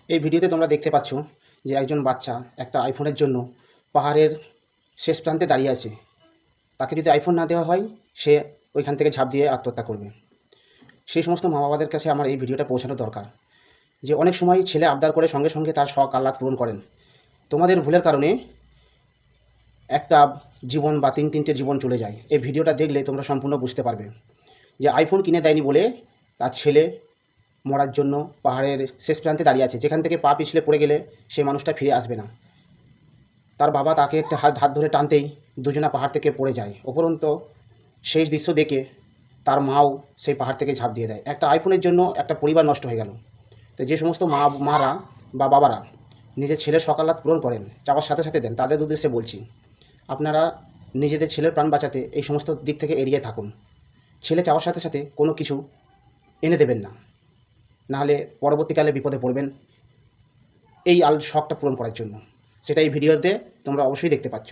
এই ভিডিওতে তোমরা দেখতে পাচ্ছ যে একজন বাচ্চা একটা আইফোনের জন্য পাহাড়ের শেষ প্রান্তে দাঁড়িয়ে আছে। তাকে যদি আইফোন না দেওয়া হয়, সে ওইখান থেকে ঝাঁপ দিয়ে আত্মহত্যা করবে। সেই সমস্ত মা বাবাদের কাছে আমার এই ভিডিওটা পৌঁছানো দরকার, যে অনেক সময় ছেলে আবদার করে সঙ্গে সঙ্গে তার শখ আহ্লাদ পূরণ করেন। তোমাদের ভুলের কারণে একটা জীবন বা তিনটে জীবন চলে যায়। এই ভিডিওটা দেখলে তোমরা সম্পূর্ণ বুঝতে পারবে যে আইফোন কিনে দেয়নি বলে তার ছেলে মরার জন্য পাহাড়ের শেষ প্রান্তে দাঁড়িয়ে আছে, যেখান থেকে পা পিছলে পড়ে গেলে সেই মানুষটা ফিরে আসবে না। তার বাবা তাকে একটা হাত ধরে টানতেই দুজনা পাহাড় থেকে পড়ে যায়। উপরন্তু সেই দৃশ্য দেখে তার মাও সেই পাহাড় থেকে ঝাঁপ দিয়ে দেয়। একটা আইফোনের জন্য একটা পরিবার নষ্ট হয়ে গেল। তো যে সমস্ত মারা বা বাবারা নিজের ছেলের সকালাত পূরণ করেন, চাওয়ার সাথে সাথে দেন, তাদের উদ্দেশ্যে বলছি, আপনারা নিজেদের ছেলের প্রাণ বাঁচাতে এই সমস্ত দিক থেকে এড়িয়ে থাকুন। ছেলে চাওয়ার সাথে সাথে কোনো কিছু এনে দেবেন না, নাহলে পরবর্তীকালে বিপদে পড়বেন এই শখটা পূরণ করার জন্য। সেটা এই ভিডিওতে তোমরা অবশ্যই দেখতে পাচ্ছ।